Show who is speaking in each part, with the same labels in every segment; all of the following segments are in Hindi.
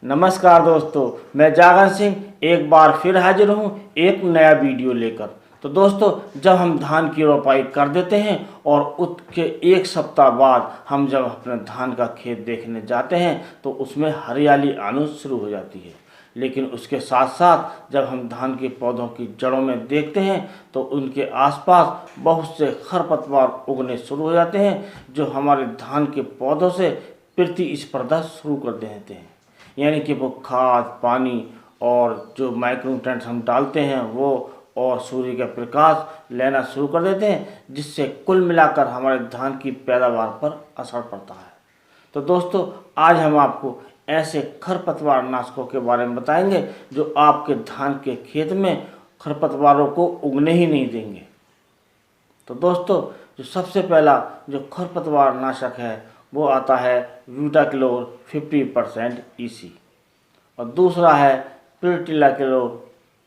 Speaker 1: नमस्कार दोस्तों, मैं जागरण सिंह एक बार फिर हाजिर हूँ एक नया वीडियो लेकर। तो दोस्तों, जब हम धान की रोपाई कर देते हैं और उसके एक सप्ताह बाद हम जब अपने धान का खेत देखने जाते हैं तो उसमें हरियाली आना शुरू हो जाती है। लेकिन उसके साथ साथ जब हम धान के पौधों की जड़ों में देखते हैं तो उनके आसपास बहुत से खरपतवार उगने शुरू हो जाते हैं, जो हमारे धान के पौधों से प्रतिस्पर्धा शुरू कर देते हैं। यानी कि वो खाद, पानी और जो माइक्रोन्यूट्रेंट्स हम डालते हैं वो और सूर्य का प्रकाश लेना शुरू कर देते हैं, जिससे कुल मिलाकर हमारे धान की पैदावार पर असर पड़ता है। तो दोस्तों, आज हम आपको ऐसे खरपतवार नाशकों के बारे में बताएंगे जो आपके धान के खेत में खरपतवारों को उगने ही नहीं देंगे। तो दोस्तों, जो सबसे पहला जो खरपतवार नाशक है वो आता है ब्यूटाक्लोर 50% EC और दूसरा है प्रोटिलाक्लोर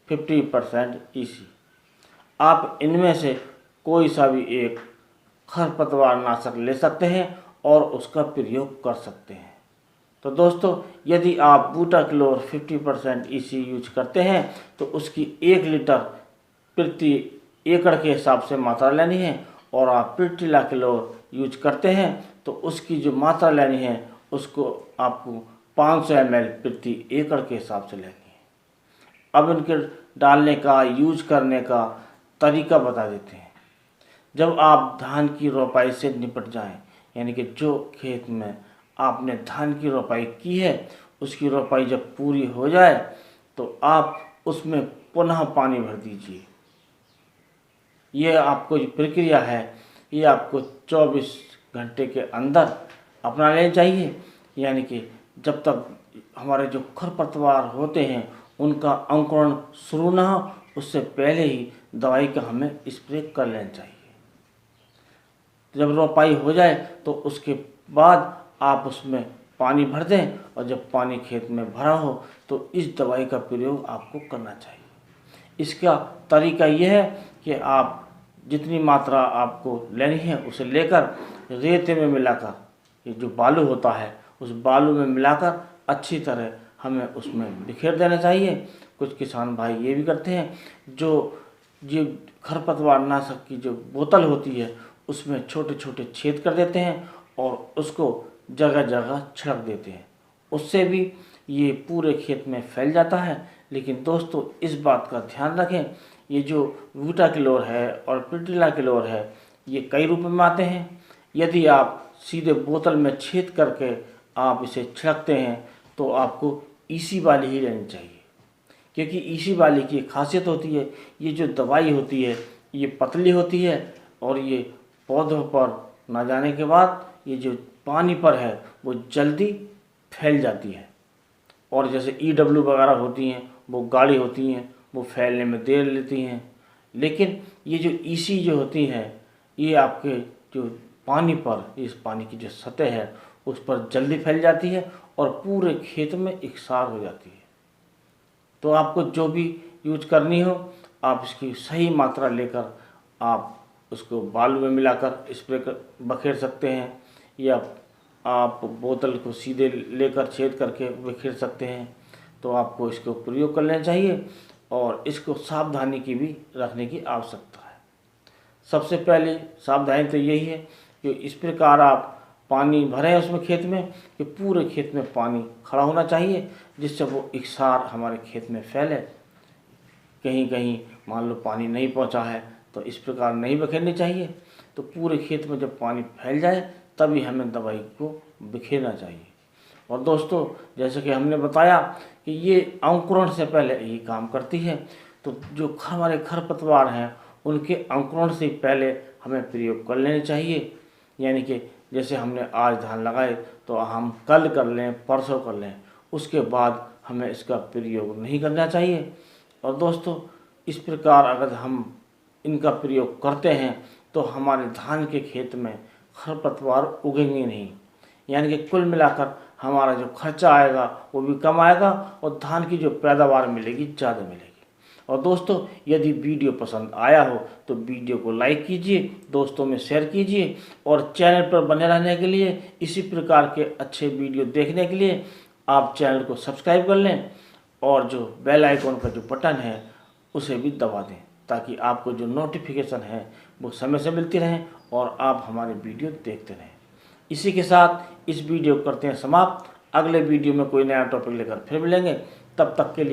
Speaker 1: 50% EC। आप इनमें से कोई सा भी एक खरपतवार नाशक ले सकते हैं और उसका प्रयोग कर सकते हैं। तो दोस्तों, यदि आप ब्यूटाक्लोर 50% EC यूज करते हैं तो उसकी 1 लीटर प्रति एकड़ के हिसाब से मात्रा लेनी है, और आप प्रोटिलाक्लोर यूज करते हैं तो उसकी जो मात्रा लेनी है उसको आपको 500 ml प्रति एकड़ के हिसाब से लेनी है। अब इनके डालने का, यूज करने का तरीका बता देते हैं। जब आप धान की रोपाई से निपट जाएं, यानी कि जो खेत में आपने धान की रोपाई की है उसकी रोपाई जब पूरी हो जाए तो आप उसमें पुनः पानी भर दीजिए। ये आपको जो प्रक्रिया है ये आपको 24 घंटे के अंदर अपना लेनी चाहिए। यानी कि जब तक हमारे जो खरपतवार होते हैं उनका अंकुरण शुरू ना हो उससे पहले ही दवाई का हमें स्प्रे कर लेना चाहिए। जब रोपाई हो जाए तो उसके बाद आप उसमें पानी भर दें, और जब पानी खेत में भरा हो तो इस दवाई का प्रयोग आपको करना चाहिए। इसका तरीका यह है कि आप जितनी मात्रा आपको लेनी है उसे लेकर रेते में मिलाकर, ये जो बालू होता है उस बालू में मिलाकर अच्छी तरह हमें उसमें बिखेर देना चाहिए। कुछ किसान भाई ये भी करते हैं, जो ये खरपतवार नाशक की जो बोतल होती है उसमें छोटे छोटे छेद कर देते हैं और उसको जगह जगह छिड़क देते हैं। उससे भी ये पूरे खेत में फैल जाता है। लेकिन दोस्तों, इस बात का ध्यान रखें, ये जो ब्यूटाक्लोर है और प्रोटिलाक्लोर है ये कई रूप में आते हैं। यदि आप सीधे बोतल में छेद करके आप इसे छिड़कते हैं तो आपको EC वाली ही लेनी चाहिए, क्योंकि EC वाली की खासियत होती है, ये जो दवाई होती है ये पतली होती है और ये पौधों पर ना जाने के बाद ये जो पानी पर है वो जल्दी फैल जाती है। और जैसे EW वगैरह होती हैं वो गाढ़ी होती हैं, वो फैलने में देर लेती हैं। लेकिन ये जो EC जो होती हैं ये आपके जो पानी पर, इस पानी की जो सतह है उस पर जल्दी फैल जाती है और पूरे खेत में एकसार हो जाती है। तो आपको जो भी यूज करनी हो आप इसकी सही मात्रा लेकर आप उसको बालू में मिलाकर स्प्रे कर बखेर सकते हैं, या आप बोतल को सीधे लेकर छेद करके बिखेर सकते हैं। तो आपको इसको प्रयोग कर लेना चाहिए और इसको सावधानी की भी रखने की आवश्यकता है। सबसे पहले सावधानी तो यही है कि इस प्रकार आप पानी भरें उसमें खेत में कि पूरे खेत में पानी खड़ा होना चाहिए, जिससे वो एकसार हमारे खेत में फैले। कहीं कहीं मान लो पानी नहीं पहुंचा है तो इस प्रकार नहीं बिखेरनी चाहिए। तो पूरे खेत में जब पानी फैल जाए तभी हमें दवाई को बिखेरना चाहिए। और दोस्तों, जैसे कि हमने बताया कि ये अंकुरण से पहले ही काम करती है, तो जो हमारे खरपतवार हैं उनके अंकुरण से पहले हमें प्रयोग कर लेने चाहिए। यानी कि जैसे हमने आज धान लगाए तो हम कल कर लें, परसों कर लें, उसके बाद हमें इसका प्रयोग नहीं करना चाहिए। और दोस्तों, इस प्रकार अगर हम इनका प्रयोग करते हैं तो हमारे धान के खेत में खरपतवार उगेंगे नहीं। यानी कि कुल मिलाकर हमारा जो खर्चा आएगा वो भी कम आएगा और धान की जो पैदावार मिलेगी ज़्यादा मिलेगी। और दोस्तों, यदि वीडियो पसंद आया हो तो वीडियो को लाइक कीजिए, दोस्तों में शेयर कीजिए, और चैनल पर बने रहने के लिए, इसी प्रकार के अच्छे वीडियो देखने के लिए आप चैनल को सब्सक्राइब कर लें और जो बेल आइकॉन का जो बटन है उसे भी दबा दें, ताकि आपको जो नोटिफिकेशन है वो समय से मिलती रहें और आप हमारे वीडियो देखते रहें। इसी के साथ इस वीडियो को करते हैं समाप्त। अगले वीडियो में कोई नया टॉपिक लेकर फिर मिलेंगे। तब तक के लिए